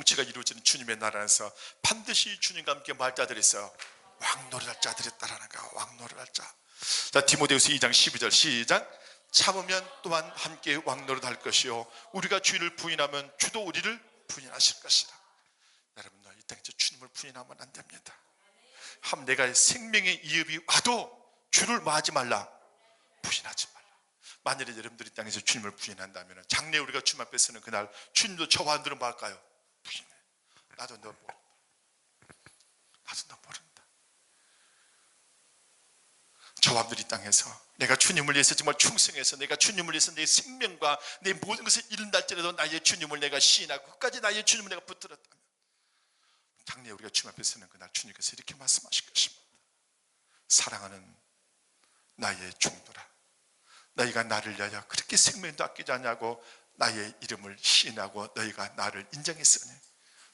통치가 이루어지는 주님의 나라에서 반드시 주님과 함께 말 자들이 있어요. 왕노릇할 자들이 있다라는 거야. 왕노릇할 자. 자, 디모데후서 2장 12절 시작. 참으면 또한 함께 왕노릇할 것이요 우리가 주를 부인하면 주도 우리를 부인하실 것이라. 여러분, 이 땅에서 주님을 부인하면 안 됩니다. 내가 생명의 위협이 와도 주를 뭐하지 말라? 부인하지 말라. 만일에 여러분들이 땅에서 주님을 부인한다면 장래 우리가 주님 앞에 서는 그날 주님도 저와 안들은 뭐 할까요? 부인해. 나도 너 모른다. 나도 너 모른다. 저와 안들이 땅에서 내가 주님을 위해서 정말 충성해서 내가 주님을 위해서 내 생명과 내 모든 것을 잃는다할지라도 나의 주님을 내가 시인하고 끝까지 나의 주님을 내가 붙들었다면 장래 우리가 주님 앞에 서는 그날 주님께서 이렇게 말씀하실 것입니다. 사랑하는 나의 종들아, 너희가 나를 위하여 그렇게 생명도 아끼지 않냐고 나의 이름을 시인하고 너희가 나를 인정했으니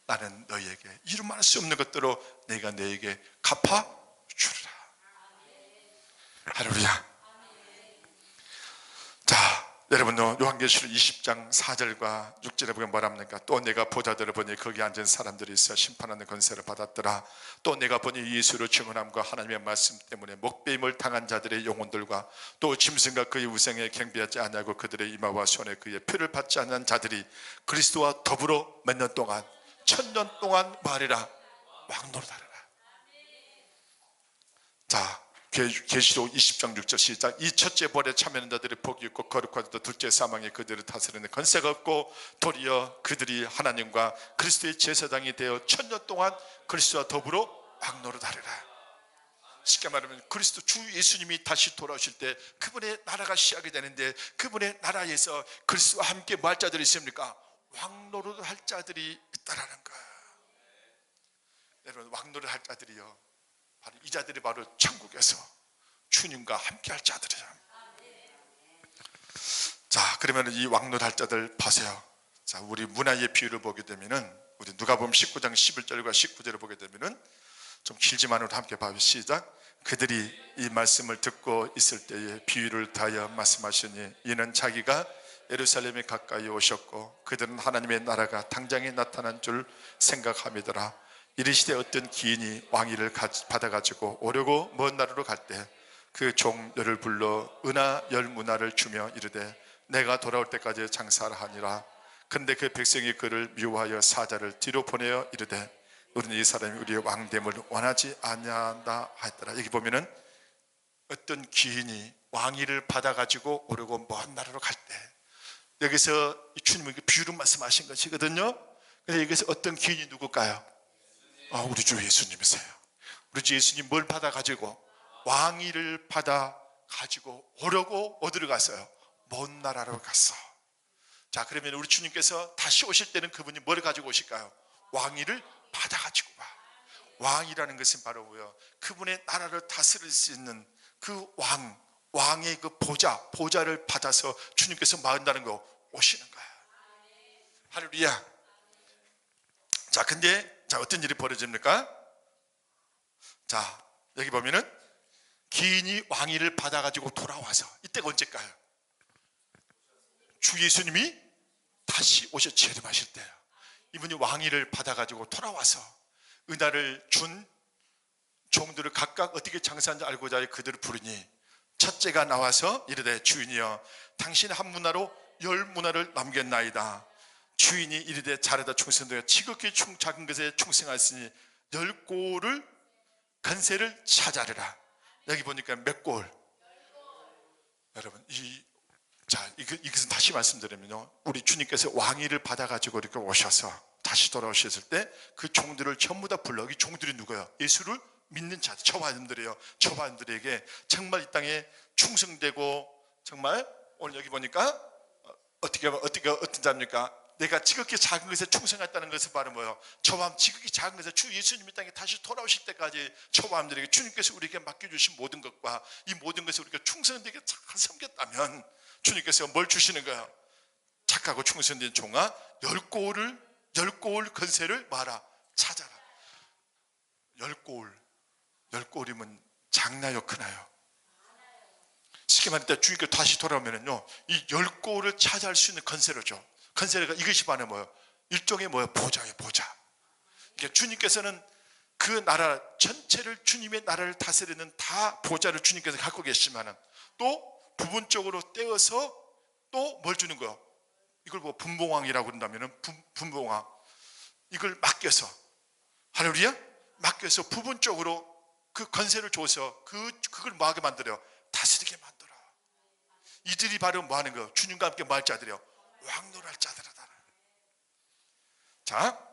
나는 너희에게 이루말 수 없는 것들로 내가 너희에게 갚아주리라. 할렐루야. 자, 여러분, 요한계시록 20장 4절과 6절에 보면 뭐라 합니까? 또 내가 보자들을 보니 거기 앉은 사람들이 있어 심판하는 권세를 받았더라. 또 내가 보니 예수로 증언함과 하나님의 말씀 때문에 목배임을 당한 자들의 영혼들과 또 짐승과 그의 우상에 경배하지 아니하고 그들의 이마와 손에 그의 표를 받지 않는 자들이 그리스도와 더불어 몇 년 동안 1000년 동안 말이라 왕노릇하리라. 자, 계시록 20장 6절 시작. 이 첫째 벌에 참여하는 자들이 복이 있고 거룩하도다. 둘째 사망에 그들을 다스리는 권세가 없고 도리어 그들이 하나님과 그리스도의 제사장이 되어 1000년 동안 그리스도와 더불어 왕노릇하리라. 쉽게 말하면 그리스도 주 예수님이 다시 돌아오실 때 그분의 나라가 시작이 되는데 그분의 나라에서 그리스도와 함께 뭐 할 자들이 있습니까? 왕노릇할 자들이 있다라는 거예요. 여러분, 왕노릇할 자들이요, 바로 이 자들이 바로 천국에서 주님과 함께 할 자들이에요. 자, 그러면 이 왕노릇할 자들 보세요. 자, 우리 문화의 비유를 보게 되면은, 우리 누가복음 19장 11절과 19절을 보게 되면은 좀 길지만으로도 함께 봐요. 시작. 그들이 이 말씀을 듣고 있을 때에 비유를 다하여 말씀하시니 이는 자기가 예루살렘에 가까이 오셨고 그들은 하나님의 나라가 당장에 나타난 줄 생각함이더라. 이르시되 어떤 기인이 왕위를 받아가지고 오려고 먼 나라로 갈 때 그 종들을 불러 은하 10문화를 주며 이르되 내가 돌아올 때까지 장사를 하니라. 근데 그 백성이 그를 미워하여 사자를 뒤로 보내어 이르되 우리는 이 사람이 우리의 왕됨을 원하지 아니한다 하였더라. 여기 보면은 어떤 기인이 왕위를 받아가지고 오려고 먼 나라로 갈 때, 여기서 주님이 비유를 말씀하신 것이거든요. 그래서 여기서 어떤 기인이 누굴까요? 우리 주 예수님이세요. 우리 주 예수님 뭘 받아가지고? 왕위를 받아가지고 오려고 어디로 갔어요? 먼 나라로 갔어. 자, 그러면 우리 주님께서 다시 오실 때는 그분이 뭘 가지고 오실까요? 왕위를 받아가지고 와. 왕이라는 것은 바로 뭐예요? 그분의 나라를 다스릴 수 있는 그 왕의 그 보좌를 받아서 주님께서 마흔다는 거 오시는 거야. 할렐루야. 자, 근데 어떤 일이 벌어집니까? 자, 여기 보면은 기인이 왕위를 받아가지고 돌아와서, 이때가 언제일까요? 주 예수님이 다시 오셔 재림하실 때예요. 이분이 왕위를 받아가지고 돌아와서 은혜를 준 종들을 각각 어떻게 장사하는지 알고자 하여 그들을 부르니 첫째가 나와서 이르되 주인이여 당신 한 문화로 10문화를 남겼나이다. 주인이 이르되 잘하다 충성되어 지극히 작은 것에 충성하였으니 10골을 건세를 찾아르라. 여기 보니까 몇 골? 여러분, 이것은 다시 말씀드리면요, 우리 주님께서 왕위를 받아가지고 이렇게 오셔서 다시 돌아오셨을 때 그 종들을 전부 다 불러. 이 종들이 누구예요? 예수를 믿는 자들, 저와들이에요. 저와들에게 정말 이 땅에 충성되고, 정말 오늘 여기 보니까 어떤 자입니까? 내가 지극히 작은 것에 충성했다는 것은 바로 뭐예요? 저와 지극히 작은 것에 주 예수님이 땅에 다시 돌아오실 때까지 저와들에게 주님께서 우리에게 맡겨주신 모든 것과 이 모든 것을 우리가 충성되게 잘 섬겼다면 주님께서 뭘 주시는 거예요? 착하고 충성된 종아 10골 건세를 말아 찾아라. 10골이면 작나요 크나요? 쉽게 말할 때 주님께서 다시 돌아오면은요, 이 10골을 차지할 수 있는 건세를 줘. 건세가 이것이 바로 뭐예요? 일종의 뭐야? 보좌예요, 보좌. 그러니까 주님께서는 그 나라 전체를, 주님의 나라를 다스리는 다 보좌를 주님께서 갖고 계시지만은 또 부분적으로 떼어서 또 뭘 주는 거예요? 이걸 뭐 분봉왕이라고 그런다면은 분봉왕, 이걸 맡겨서, 할렐루야, 맡겨서 부분적으로 그 권세를 줘서 그걸 뭐 하게 만들어요? 다스리게 만들어. 이들이 바로 뭐 하는 거예요? 주님과 함께 뭐 할 자들이요? 왕노할 자들이다. 자,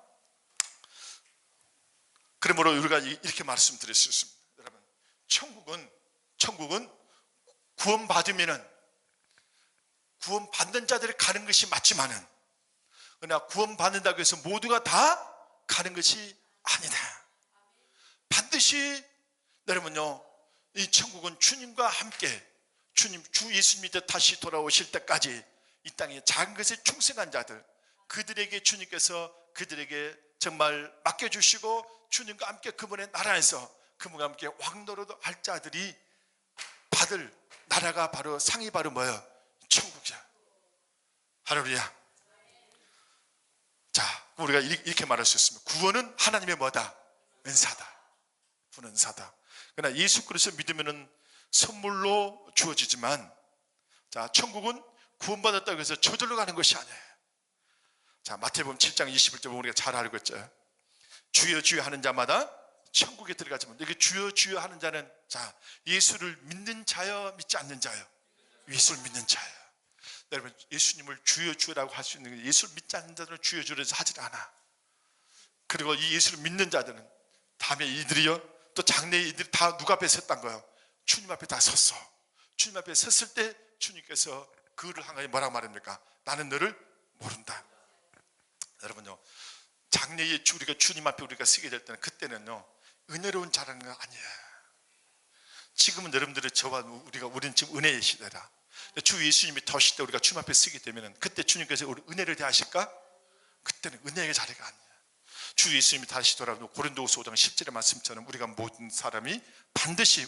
그러므로 우리가 이렇게 말씀드릴 수 있습니다. 여러분, 천국은 구원받는 자들이 가는 것이 맞지만은, 그러나 구원받는다고 해서 모두가 다 가는 것이 아니다. 반드시 여러분요, 이 천국은 주님과 함께 주 예수님이 다시 돌아오실 때까지 이 땅에 작은 것에 충성한 자들, 그들에게 주님께서 그들에게 정말 맡겨주시고 주님과 함께 그분의 나라에서 그분과 함께 왕노릇 할 자들이 받을 나라가 바로, 상이 바로 뭐예요? 천국이야. 할렐루야. 자, 우리가 이렇게 말할 수 있습니다. 구원은 하나님의 뭐다? 은사다. 구원은 은사다. 그러나 예수 그리스도 믿으면은 선물로 주어지지만, 자, 천국은 구원받았다고 해서 저절로 가는 것이 아니에요. 자, 마태복음 7장 21절 보면 우리가 잘 알고 있죠. 주여 주여 하는 자마다 천국에 들어가지만, 여기 주여 주여 하는 자는, 자, 예수를 믿는 자여 믿지 않는 자여? 예수를 믿는 자여. 여러분, 예수님을 주여 주여라고 할 수 있는 게, 예수를 믿지 않는 자들은 주여 주여라고 하질 않아. 그리고 이 예수를 믿는 자들은 다음에 이들이요, 또 장래에 이들이 다 누가 앞에 섰단 거예요? 주님 앞에 다 섰어. 주님 앞에 섰을 때 주님께서 그를 한 가지 뭐라고 말합니까? 나는 너를 모른다. 여러분요, 장래에 우리가 주님 앞에 우리가 서게 될 때는, 그때는요 은혜로운 자라는 건 아니에요. 지금은 여러분들이 저와 우리는 지금 은혜의 시대라. 주 예수님이 더 시대 우리가 주님 앞에 서게 되면은, 그때 주님께서 우리 은혜를 대하실까? 그때는 은혜의 자리가 아니에요. 주 예수님이 다시 돌아오고 고린도후서 5장 10절의 말씀처럼 우리가 모든 사람이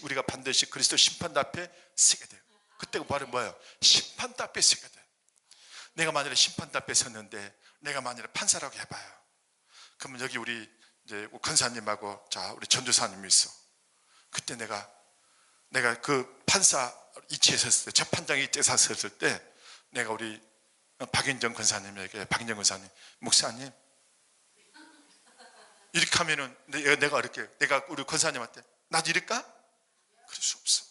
우리가 반드시 그리스도 심판대 앞에 서게 돼요. 그때가 바로 뭐예요? 심판대 앞에 서게 돼요. 내가 만약에 심판대 앞에 섰는데, 내가 만약에 판사라고 해봐요. 그러면 여기 우리 이제 권사님하고, 자, 우리 전도사님이 있어. 그때 내가 그 판사 이치에 섰을 때, 재판장 이치에 섰을 때, 내가 우리 박인정 권사님에게, 박인정 권사님, 목사님 이렇게 하면은 내가 우리 권사님한테 나도 이럴까? 그럴 수 없어.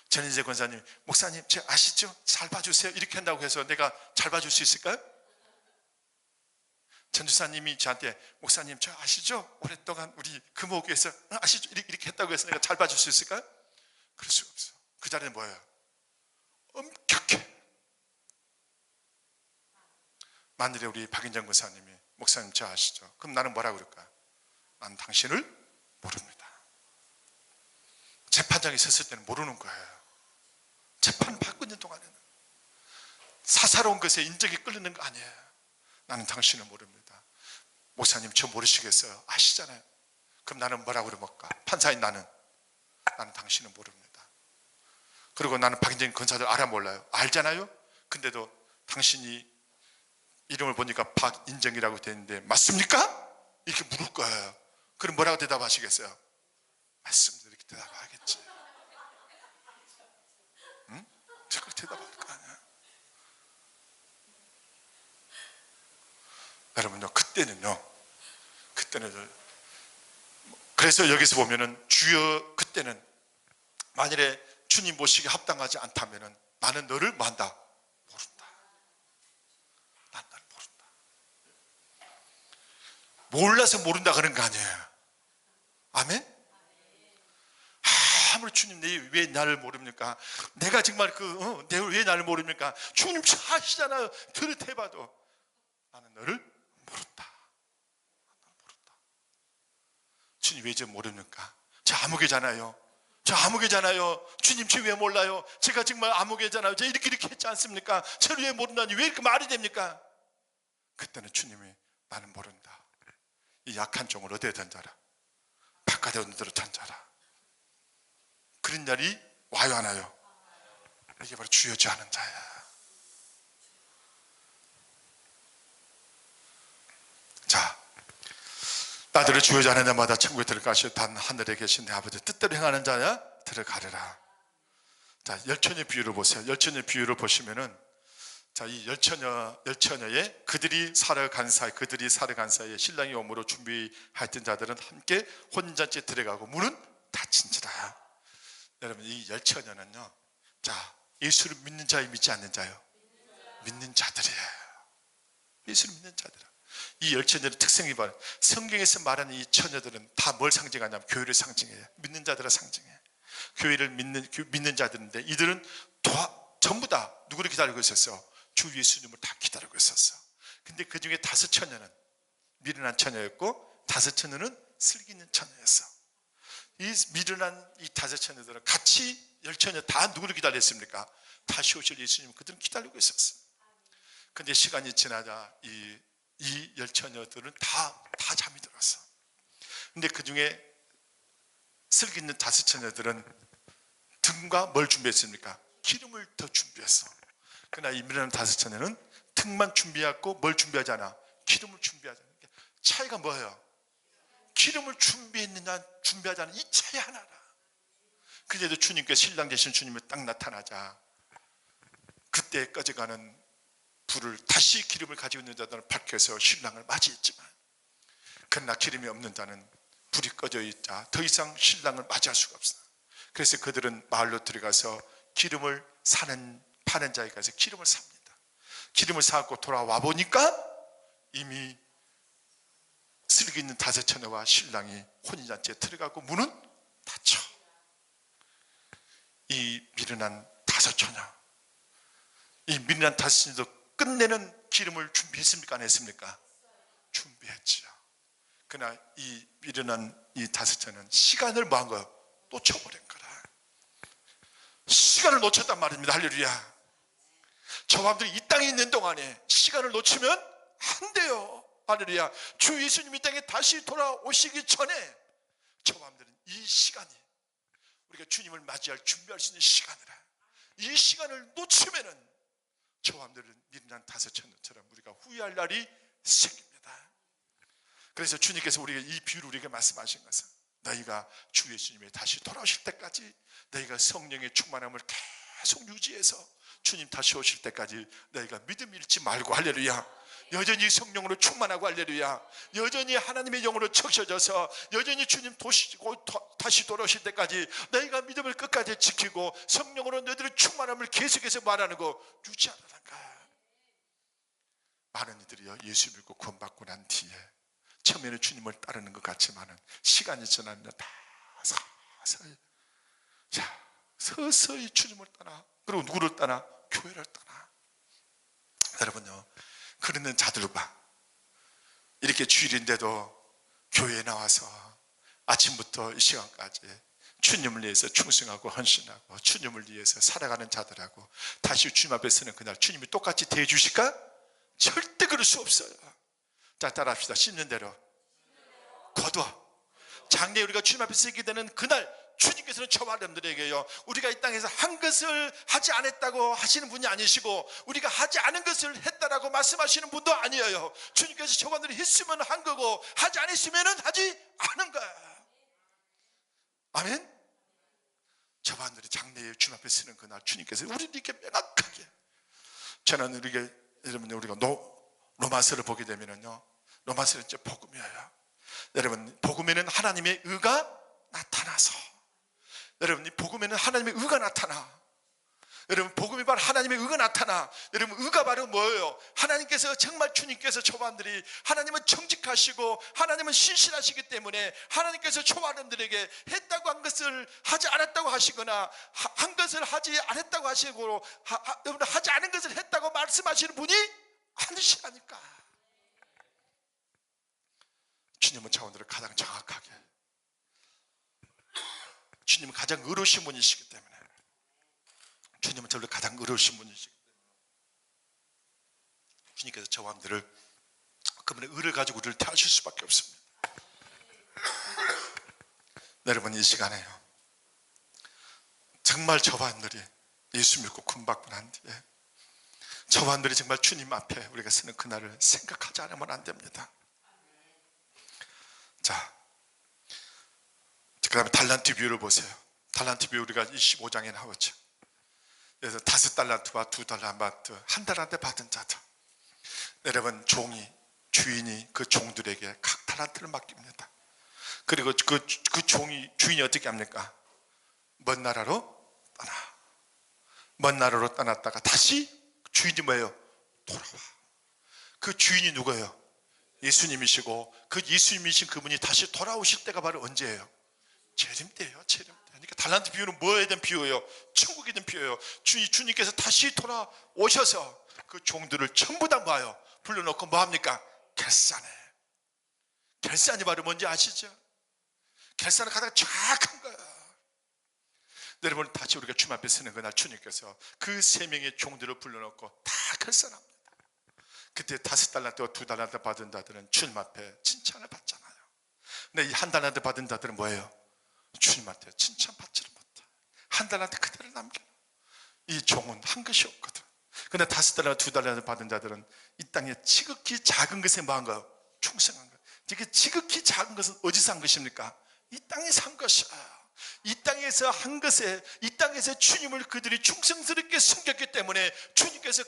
전인재 권사님, 목사님 제가 아시죠? 잘 봐주세요. 이렇게 한다고 해서 내가 잘 봐줄 수 있을까요? 전주사님이 저한테, 목사님 저 아시죠? 오랫동안 우리 금호교에서 아시죠? 이렇게 했다고 해서 내가 잘 봐줄 수 있을까요? 그럴 수 없어. 그 자리는 뭐예요? 엄격해. 만일에 우리 박인정 권사님이, 목사님 저 아시죠? 그럼 나는 뭐라 그럴까? 난 당신을 모릅니다. 재판장에 섰을 때는 모르는 거예요. 재판 받고 있는 동안에는 사사로운 것에 인정이 끌리는 거 아니에요. 나는 당신을 모릅니다. 목사님 저 모르시겠어요? 아시잖아요. 그럼 나는 뭐라고 그럴까? 판사인 나는 당신을 모릅니다. 그리고 나는 박인정 권사들 알아 몰라요? 알잖아요. 근데도 당신이 이름을 보니까 박인정이라고 되는데 맞습니까? 이렇게 물을 거예요. 그럼 뭐라고 대답하시겠어요? 맞습니다. 이렇게 대답하겠지. 응? 그렇게 대답할 거 아니야. 여러분요, 그때는요, 그래서 여기서 보면은 주여, 그때는 만일에 주님 모시기 합당하지 않다면은 나는 너를 뭐 한다? 모른다. 난 너를 모른다. 몰라서 모른다 그런 거 아니에요. 아멘? 아무리 주님 왜 나를 모릅니까? 내가 정말 내가 왜 나를 모릅니까? 주님 잘 아시잖아요. 들을 해봐도 나는 너를 모른다. 주님 왜 저 모릅니까? 저 아무개잖아요. 주님 저 왜 몰라요? 제가 정말 아무개잖아요. 제가 이렇게 했지 않습니까? 저를 왜 모른다니 왜 이렇게 말이 됩니까? 그때는 주님이 나는 모른다. 이 약한 종을 어디에 던져라? 바깥에 있는 데로 던져라. 그런 날이 와요 안 와요? 이게 바로 주여주 하는 자야. 자, 나들을 주의하지 않은 자마다 천국에 들어가시오. 단 하늘에 계신 내 아버지 뜻대로 행하는 자야 들어가리라. 자, 열처녀 비유를 보세요. 열처녀 비유를 보시면은, 자, 이 열처녀의 그들이 살아간 사이에 신랑이 오므로 준비하였던 자들은 함께 혼인잔치에 들어가고 문은 닫힌지라. 여러분, 이 열처녀는요, 자, 예수를 믿는 자요, 믿지 않는 자요? 믿는 자들이에요. 예수를 믿는 자들. 이 열처녀의 특성이 바로, 성경에서 말하는 이 처녀들은 다 뭘 상징하냐면 교회를 상징해요. 믿는 자들을 상징해요. 교회를 믿는 자들인데, 이들은 전부 다 누구를 기다리고 있었어? 주 예수님을 다 기다리고 있었어. 근데 그 중에 5처녀는 미련한 처녀였고, 5처녀는 슬기 있는 처녀였어. 이 미련한 이 5처녀들은 같이 열처녀 다 누구를 기다렸습니까? 다시 오실 예수님을 그들은 기다리고 있었어. 근데 시간이 지나자 이 열처녀들은 다 잠이 들었어. 근데 그 중에 슬기 있는 5처녀들은 등과 뭘 준비했습니까? 기름을 더 준비했어. 그러나 이 미련한 5처녀는 등만 준비했고 뭘 준비하지 않아? 기름을 준비하지 않아. 차이가 뭐예요? 기름을 준비했느냐 준비하지 않은 이 차이 하나라. 그래도 주님께서 신랑 되신 주님이 딱 나타나자 그때 꺼져가는 불을 다시 기름을 가지고 있는 자들은 밝혀서 신랑을 맞이했지만, 그러나 기름이 없는 자는 불이 꺼져 있자 더 이상 신랑을 맞이할 수가 없어. 그래서 그들은 마을로 들어가서 기름을 파는 자에 가서 기름을 삽니다. 기름을 사고 돌아와 보니까 이미 슬기 있는 5처녀와 신랑이 혼인잔치에 들어가고 문은 닫혀. 이 미련한 5처녀, 이 미련한 5처녀도 끝내는 기름을 준비했습니까? 안 했습니까? 준비했지요. 그러나 이 미련한 이 5처녀는 시간을 뭐 한 거예요? 놓쳐버린 거라. 시간을 놓쳤단 말입니다. 할렐루야. 저마음들이 이 땅에 있는 동안에 시간을 놓치면 안 돼요. 할렐루야. 주 예수님이 이 땅에 다시 돌아오시기 전에 저마음들은 이 시간이 우리가 주님을 맞이할 준비할 수 있는 시간이라. 이 시간을 놓치면은 저마음들은 미련한 5처녀처럼 우리가 후회할 날이 생깁니다. 그래서 주님께서 우리가 이 비유를 우리에게 말씀하신 것은, 너희가 주 예수님이 다시 돌아오실 때까지 너희가 성령의 충만함을 계속 유지해서 주님 다시 오실 때까지 너희가 믿음 잃지 말고, 할렐루야, 여전히 성령으로 충만하고, 할렐루야, 여전히 하나님의 영으로 적셔져서 여전히 주님 다시 돌아오실 때까지 너희가 믿음을 끝까지 지키고 성령으로 너희들의 충만함을 계속해서 말하는 거 유지하라니까. 많은 이들이요, 예수 믿고 구원받고 난 뒤에 처음에는 주님을 따르는 것 같지만은 시간이 지나면 다 서서히 주님을 떠나. 그리고 누구를 떠나? 교회를 떠나. 여러분요, 그러는 자들과 이렇게 주일인데도 교회에 나와서 아침부터 이 시간까지 주님을 위해서 충성하고 헌신하고 주님을 위해서 살아가는 자들하고 다시 주님 앞에 서는 그날 주님이 똑같이 대해 주실까? 절대 그럴 수 없어요. 자, 따라합시다. 씹는 대로 거둬. 장래에 우리가 주님 앞에 서게 되는 그날 주님께서는 저와 여러분들에게요, 우리가 이 땅에서 한 것을 하지 않았다고 하시는 분이 아니시고 우리가 하지 않은 것을 했다라고 말씀하시는 분도 아니에요. 주님께서 저와 여러분들이 했으면 한 거고 하지 않았으면 하지 않은 거야. 아멘. 저와 여러분들이 장래에 주님 앞에 서는 그날 주님께서 우리를 이렇게 명확하게, 저는 우리가 로마서를 보게 되면은요, 로마서는 이제 복음이에요. 여러분, 복음에는 하나님의 의가 나타나서, 여러분, 이 복음에는 하나님의 의가 나타나. 여러분, 복음이 바로 하나님의 의가 나타나. 여러분, 의가 바로 뭐예요? 하나님께서, 정말 주님께서 저와들이, 하나님은 정직하시고 하나님은 신실하시기 때문에 하나님께서 저와들에게 했다고 한 것을 하지 않았다고 하시거나 한 것을 하지 않았다고 하시고 여러분, 하지 않은 것을 했다고 말씀하시는 분이 아니시라니까. 주님은 자원들을 가장 정확하게, 주님은 가장 의로우신 분이시기 때문에, 주님은 저를 가장 의로우신 분이시기 때문에 주님께서 저와 함들을, 그분의 의를 가지고 우리를 대하실 수밖에 없습니다. 여러분, 이 시간에요, 정말 저와 함들이 예수 믿고 구원받고 난 뒤에 저와 함들이 정말 주님 앞에 우리가 서는 그날을 생각하지 않으면 안 됩니다. 자, 그 다음에 달란트 비유를 보세요. 달란트 비유 우리가 25장에 나오죠. 그래서 5달란트와 2달란트, 한 달란트 받은 자들. 여러분, 주인이 그 종들에게 각 달란트를 맡깁니다. 그리고 그 주인이 어떻게 합니까? 먼 나라로 떠났다가 다시 주인이 뭐예요? 돌아와. 그 주인이 누구예요? 예수님이시고, 그 예수님이신 그분이 다시 돌아오실 때가 바로 언제예요? 재림 때예요. 재림 때. 그러니까 달란트 비유는 뭐에 대한 비유예요? 천국에 대한 비유예요. 주님께서 다시 돌아오셔서 그 종들을 전부 다 모아요. 불러놓고 뭐 합니까? 결산해. 결산이 바로 뭔지 아시죠? 결산은 가장 정확한 거예요. 여러분, 다시 우리가 주님 앞에 서는 그날 주님께서 그 3명의 종들을 불러놓고 다 결산합니다. 그때 5달란트와 2달란트 받은 자들은 주님 앞에 칭찬을 받잖아요. 근데 이 1달란트 받은 자들은 뭐예요? 주님한테 칭찬받지를 못해. 1달란트 그대로 남겨. 이 종은 한 것이 없거든. 근데 5달란트, 2달란트 받은 자들은 이 땅에 지극히 작은 것에 뭐한 거예요? 충성한 거예요. 이게 지극히 작은 것은 어디서 한 것입니까? 이 땅에서 한 것이야. 이 땅에서 한 것에, 이 땅에서 주님을 그들이 충성스럽게 섬겼기 때문에 주님께서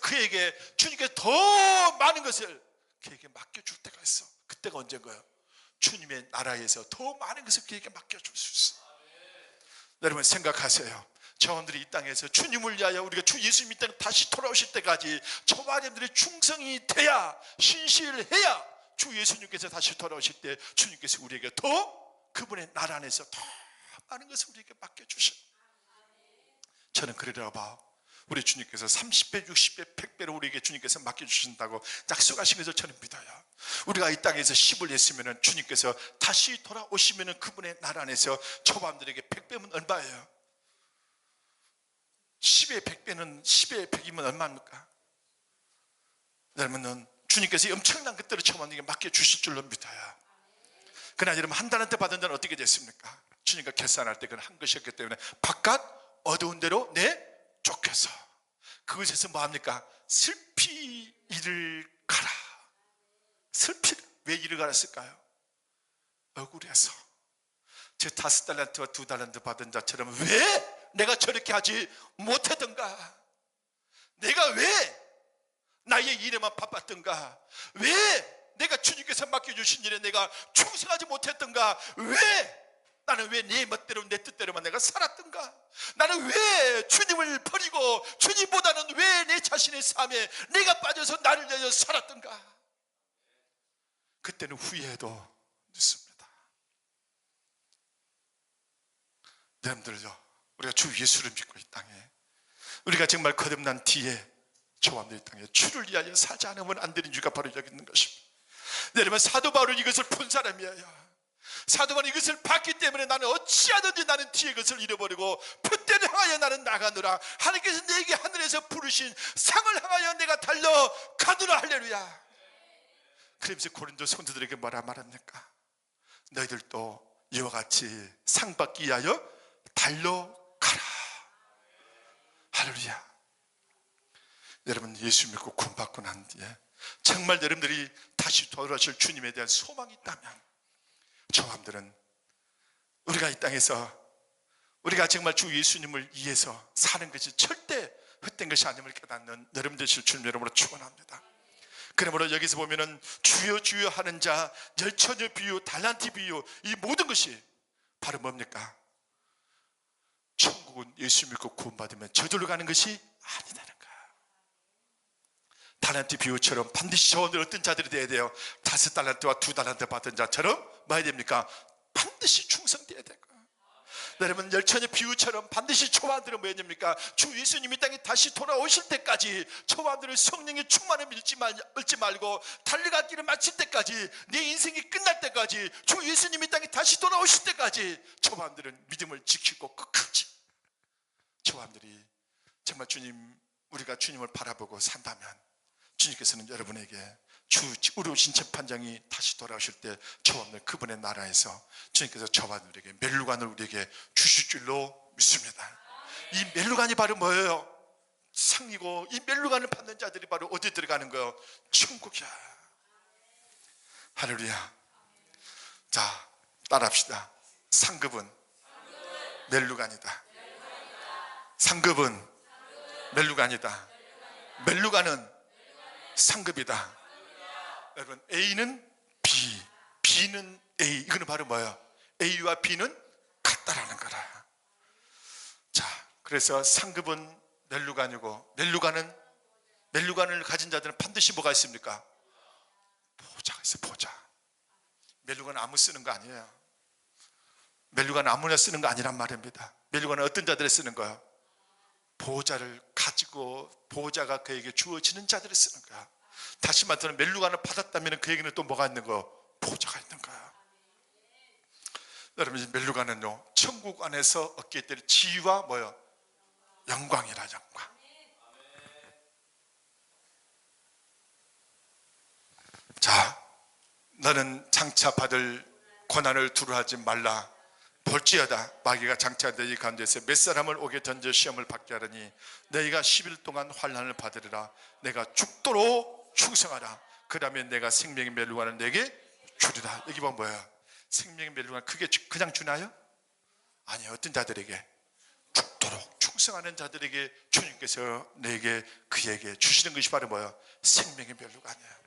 더 많은 것을 그에게 맡겨줄 때가 있어. 그때가 언제인가요? 주님의 나라에서 더 많은 것을 그에게 맡겨줄 수 있어. 여러분, 생각하세요. 저분들이 이 땅에서 주님을 위하여, 우리가 주 예수님이 이 땅에 다시 돌아오실 때까지 저와 여러분들의 충성이 돼야, 신실해야 주 예수님께서 다시 돌아오실 때 주님께서 우리에게 더, 그분의 나라 안에서 더 많은 것을 우리에게 맡겨주셔. 저는 그러려고 봐. 우리 주님께서 30배, 60배, 100배로 우리에게 주님께서 맡겨주신다고 약속하신 것을 저는 믿어요. 우리가 이 땅에서 10을 냈으면 주님께서 다시 돌아오시면 그분의 나라 안에서 초반들에게 100배면 얼마예요? 10의 100배는 10의 100이면 얼마입니까? 여러분은 주님께서 엄청난 것들을 초반들에게 맡겨주실 줄로 믿어요. 그러나 여러분, 1달란트 받은 자는 어떻게 됐습니까? 주님과 결산할 때 그건 한 것이었기 때문에 바깥 어두운 데로 쫓겨서 그것에서 뭐합니까? 슬피 이를 가라. 왜 이를 갈았을까요? 억울해서. 제 5달란트와 2달란트 받은 자처럼 왜 내가 저렇게 하지 못했던가? 내가 왜 나의 일에만 바빴던가? 왜 내가 주님께서 맡겨주신 일에 내가 충성하지 못했던가? 나는 왜 내 멋대로 내 뜻대로만 내가 살았던가? 나는 왜 주님을 버리고 주님보다는 왜 내 자신의 삶에 내가 빠져서 나를 위하여 살았던가? 그때는 후회해도 늦습니다. 여러분들요, 우리가 주 예수를 믿고 이 땅에, 우리가 정말 거듭난 뒤에 저와의 땅에 주를 위하여 살지 않으면 안 되는 이유가 바로 여기 있는 것입니다. 여러분, 사도 바울은 이것을 본 사람이에요. 사도 바울은 이것을 봤기 때문에 나는 어찌하든지 나는 뒤에 것을 잃어버리고 풋대를 향하여 나는 나가노라. 하나님께서 내게 하늘에서 부르신 상을 향하여 내가 달려가노라. 할렐루야. 그러면서 고린도 성도들에게 뭐라 말합니까? 너희들도 이와 같이 상 받기 위하여 달려가라. 할렐루야. 여러분, 예수 믿고 구원받고 난 뒤에 정말 여러분들이 다시 돌아오실 주님에 대한 소망이 있다면, 저함들은 우리가 이 땅에서 우리가 정말 주 예수님을 위해서 사는 것이 절대 헛된 것이 아님을 깨닫는 여러분 되실 주님 이름으로 축원합니다. 그러므로 여기서 보면은 주여 주여 하는 자, 열처녀 비유, 달란트 비유, 이 모든 것이 바로 뭡니까? 천국은 예수 믿고 구원받으면 저절로 가는 것이 아니다는 거야. 달란트 비유처럼 반드시 저들 어떤 자들이 돼야 돼요? 5달란트와 2달란트 받은 자처럼 뭐 해야 됩니까? 반드시 충성돼야 될 거야. 여러분, 열처녀 비유처럼 반드시 초반들은 뭐 해야 됩니까? 주 예수님이 땅에 다시 돌아오실 때까지 초반들은 성령의 충만을 잃지 말고 달려갈 길을 마칠 때까지, 내 인생이 끝날 때까지, 주 예수님이 땅에 다시 돌아오실 때까지 초반들은 믿음을 지키고 끝까지, 초반들이 정말 우리가 주님을 바라보고 산다면 주님께서는 여러분에게 의로우신 재판장이 다시 돌아오실 때 저와 그분의 나라에서 주님께서 저와 우리에게 멸루관을 우리에게 주실 줄로 믿습니다. 이 멸루관이 바로 뭐예요? 상이고, 이 멸루관을 받는 자들이 바로 어디 들어가는 거예요? 천국이야. 할렐루야. 자, 따라합시다. 상급은 멜루간이다. 상급은 멜루간이다. 멜루간은 상급이다. 여러분, A는 B, B는 A. 이거는 바로 뭐예요? A와 B는 같다라는 거라. 자, 그래서 상급은 멜루간이고, 멜루간을 가진 자들은 반드시 뭐가 있습니까? 보좌가 있어요. 보좌. 멜루간은 아무 쓰는 거 아니에요. 멜루간은 아무나 쓰는 거 아니란 말입니다. 멜루간은 어떤 자들이 쓰는 거예요? 보좌를 가지고 보좌가 그에게 주어지는 자들이 쓰는 거야. 다시 말하면 멜루간을 받았다면 그에게는 또 뭐가 있는 거예요? 보좌가 있는 거야. 여러분, 이 멜루간은요, 천국 안에서 얻게 될 지위와 뭐요? 영광이라. 영광. 자, 너는 장차 받을 고난을 두려워하지 말라. 볼지어다 마귀가 장차 너희 가운데서 몇 사람을 오게 던져 시험을 받게 하려니 너희가 10일 동안 환난을 받으리라. 내가 죽도록 충성하라. 그 다음에 내가 생명의 멜루간을 내게 주리라. 여기 보면 뭐야? 생명의 멜루간 그게 그냥 주나요? 아니, 어떤 자들에게? 죽도록 충성하는 자들에게 주님께서 내게 그에게 주시는 것이 바로 뭐야? 생명의 멜루간이에요.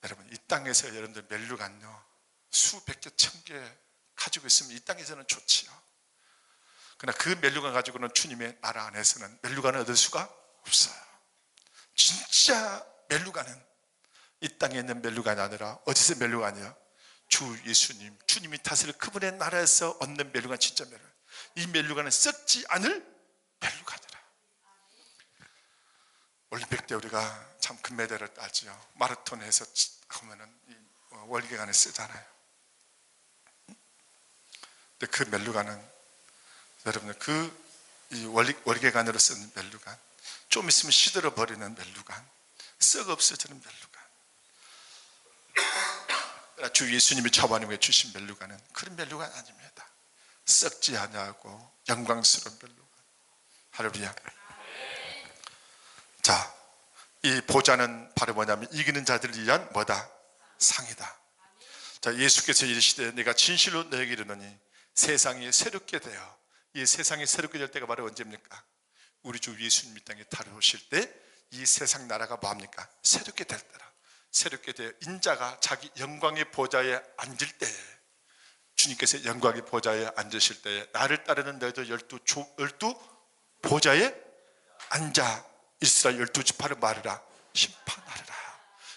여러분, 이 땅에서 여러분들 멜루간요 수백 개, 천 개 가지고 있으면 이 땅에서는 좋지요. 그러나 그 멜루간 가지고는 주님의 나라 안에서는 멜루간을 얻을 수가 없어요. 진짜 멜루간은 이 땅에 있는 멜루간이 아니라 어디서 멜루간이요? 주 예수님, 주님이 다스릴 그분의 나라에서 얻는 멜루간, 진짜 멜루간. 이 멜루간은 썩지 않을 멜루간이라. 올림픽 때 우리가 참 금메달을 따지요. 마라톤에서 하면은 월계관에 쓰잖아요. 근데 그 멜루간은 여러분들 이 월계관으로 쓰는 멜루간, 좀 있으면 시들어 버리는 멜루간, 썩 없어지는 멜루간. 주 예수님이 저반님에게 주신 멜루간은 그런 멜루간 아닙니다. 썩지 아니하고 영광스러운 멜루간. 할렐루야. 자, 이 보좌는 바로 뭐냐면 이기는 자들을 위한 뭐다? 상이다. 자, 예수께서 이르시되 내가 진실로 너에게 이르노니 세상이 새롭게 되어, 이 세상이 새롭게 될 때가 바로 언제입니까? 우리 주 예수님 이 땅에 다루실 때 이 세상 나라가 뭐합니까? 새롭게 될 때라. 새롭게 되어 인자가 자기 영광의 보좌에 앉을 때에, 주님께서 영광의 보좌에 앉으실 때에 나를 따르는 너희도 열두 보좌에 앉아 있으라. 12지파를 말하라. 심판하리라.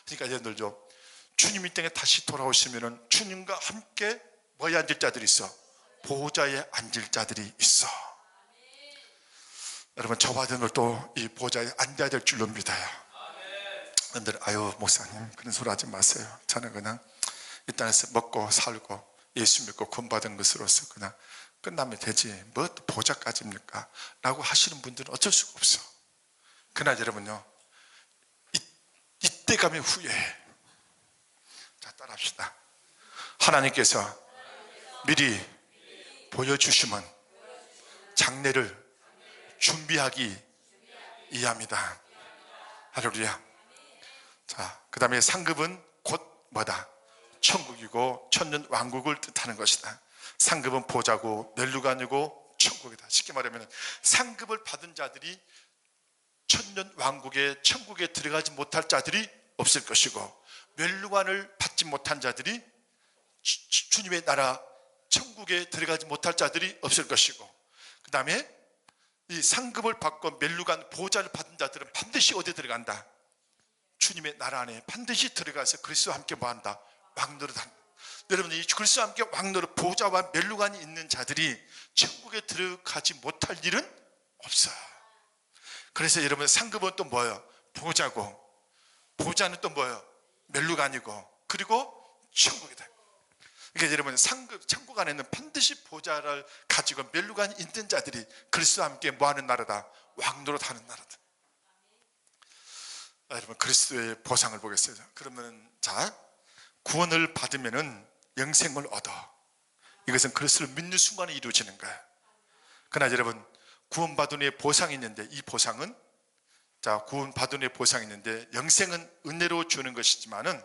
그러니까 여러분들도 주님 이 땅에 다시 돌아오시면 주님과 함께 뭐에 앉을 자들이 있어? 보좌에 앉을 자들이 있어. 여러분, 저와 여러분들도 이 보좌에 앉아야 될 줄로 믿어요. 여러분들, 아유 목사님 그런 소리 하지 마세요. 저는 그냥 이 땅에서 먹고 살고 예수 믿고 구원받은 것으로서 그냥 끝나면 되지 뭐 보좌까지입니까? 라고 하시는 분들은 어쩔 수가 없어. 그러나 여러분요, 이때 가면 후회해. 자, 따라합시다. 하나님께서 미리 보여주시면 장래를 준비하기 이해합니다. 할렐루야. 자, 그 다음에 상급은 곧 뭐다? 천국이고 천년 왕국을 뜻하는 것이다. 상급은 보좌고 멜루간이고 천국이다. 쉽게 말하면 상급을 받은 자들이 천년 왕국의 천국에 들어가지 못할 자들이 없을 것이고, 멜루간을 받지 못한 자들이 주님의 나라 천국에 들어가지 못할 자들이 없을 것이고, 그 다음에 이 상급을 받고 멜루간 보좌를 받은 자들은 반드시 어디에 들어간다? 주님의 나라 안에 반드시 들어가서 그리스도와 함께 뭐한다? 왕노릇한다. 여러분, 이 그리스도와 함께 왕노릇 보좌와 멜루간이 있는 자들이 천국에 들어가지 못할 일은 없어요. 그래서 여러분, 상급은 또 뭐예요? 보좌고, 보좌는 또 뭐예요? 멜루간이고, 그리고 천국이다. 그러니까 여러분, 천국 안에는 반드시 보좌를 가지고 멜루간이 있는 자들이 그리스도와 함께 뭐하는 나라다? 왕노릇하는 나라다. 여러분, 그리스도의 보상을 보겠어요. 그러면 자, 구원을 받으면은 영생을 얻어. 이것은 그리스도를 믿는 순간에 이루어지는 거예요. 그러나 여러분, 구원받은 후에 보상이 있는데, 이 보상은, 자, 구원받은 후에 보상이 있는데 영생은 은혜로 주는 것이지만은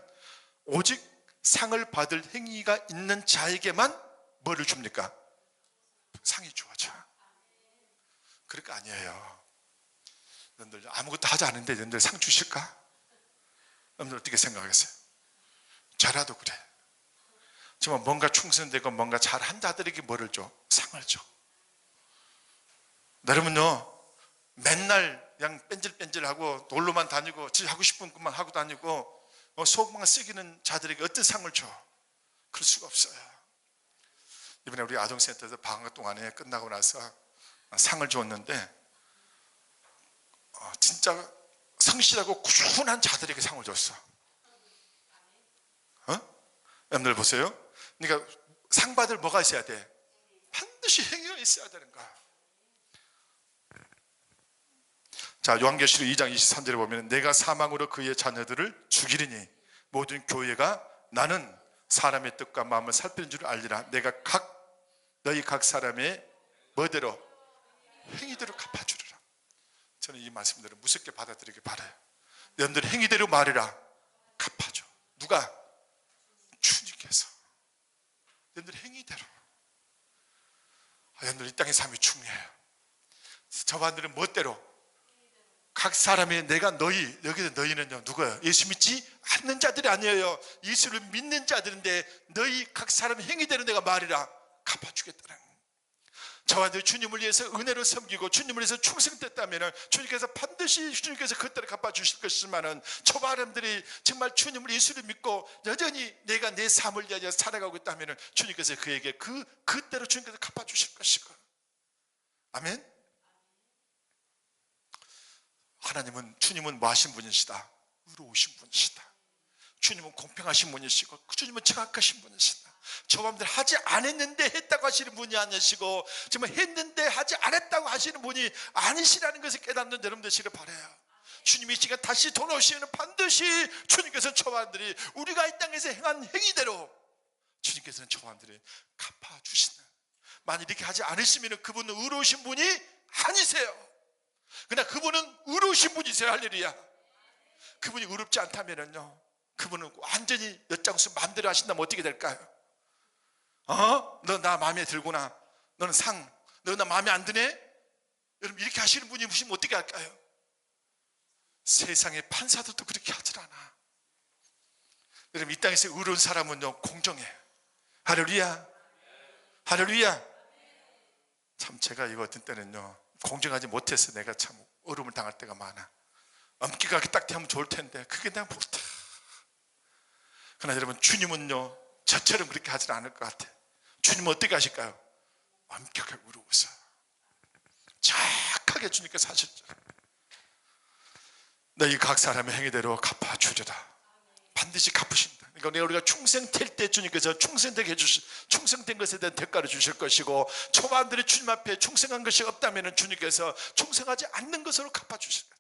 오직 상을 받을 행위가 있는 자에게만 뭐를 줍니까? 상이 주어져. 그럴 거 아니에요. 여러분들 아무것도 하지 않은데 여러분들 상 주실까? 여러분들 어떻게 생각하겠어요? 저라도 그래. 정말 뭔가 충성되고 뭔가 잘한 자들에게 뭐를 줘? 상을 줘. 여러분요, 맨날 그냥 뺀질뺀질하고 놀러만 다니고 지 하고 싶은 것만 하고 다니고 속만 썩이는 자들에게 어떤 상을 줘? 그럴 수가 없어요. 이번에 우리 아동센터에서 방학 동안에 끝나고 나서 상을 줬는데 진짜 성실하고 꾸준한 자들에게 상을 줬어. 여러분들 보세요. 그러니까 상 받을 뭐가 있어야 돼? 반드시 행위가 있어야 되는 거야. 자, 요한계시록 2장 23절에 보면 내가 사망으로 그의 자녀들을 죽이리니 모든 교회가 나는 사람의 뜻과 마음을 살피는 줄 알리라. 내가 너희 각 사람의 뭐대로 행위대로 갚아주리라. 저는 이 말씀들을 무섭게 받아들이기 바라요. 여러분들 행위대로 말해라. 갚아줘. 누가? 주님께서. 여러분들 행위대로. 여러분들 이 땅의 삶이 중요해요. 저분들은 멋대로 각 사람의 내가 너희, 여기서 너희는요 누구예요? 예수 믿지 않는 자들이 아니에요. 예수를 믿는 자들인데 너희 각 사람의 행위대로 내가 말이라 갚아주겠다는 거예요. 저한테 주님을 위해서 은혜로 섬기고 주님을 위해서 충성됐다면 주님께서 반드시 주님께서 그때를 갚아주실 것이지만 저 사람들이 정말 주님을 예수를 믿고 여전히 내가 내 삶을 위하여 살아가고 있다면 주님께서 그에게 그때로 주님께서 갚아주실 것이고. 아멘. 주님은 뭐 하신 분이시다? 의로우신 분이시다. 주님은 공평하신 분이시고 주님은 정확하신 분이시다. 저맘들 하지 않았는데 했다고 하시는 분이 아니시고 정말 했는데 하지 않았다고 하시는 분이 아니시라는 것을 깨닫는 여러분 되시길 바라요. 주님이 이 시간 다시 돌아오시면 반드시 주님께서 저맘들이 우리가 이 땅에서 행한 행위대로 주님께서는 저맘들이 갚아주시는, 만약 이렇게 하지 않으시면 그분은 의로우신 분이 아니세요. 그러나 그분은 의로우신 분이세요. 할렐루야. 그분이 의롭지 않다면요 그분은 완전히 엿장수 마음대로 하신다면 어떻게 될까요? 너 나 마음에 들구나. 너는 너 나 마음에 안 드네? 여러분 이렇게 하시는 분이 무시면 어떻게 할까요? 세상의 판사들도 그렇게 하질 않아. 여러분 이 땅에서 의로운 사람은요 공정해. 할렐루야. 할렐루야. 참 제가 이거 어떤 때는요 공정하지 못해서 내가 참 어려움을 당할 때가 많아. 엄격하게 딱 하면 좋을 텐데 그게 내가 못해. 그러나 여러분 주님은요 저처럼 그렇게 하지 않을 것 같아. 주님은 어떻게 하실까요? 엄격하게 의로우셔. 착하게 주님께서 하셨죠. 너희 각 사람의 행위대로 갚아주리라. 반드시 갚으신다. 그러니까 우리가 충성될 때 주님께서 충성되게 해주실, 충성된 것에 대한 대가를 주실 것이고 초반들이 주님 앞에 충성한 것이 없다면 주님께서 충성하지 않는 것으로 갚아주실 거예요.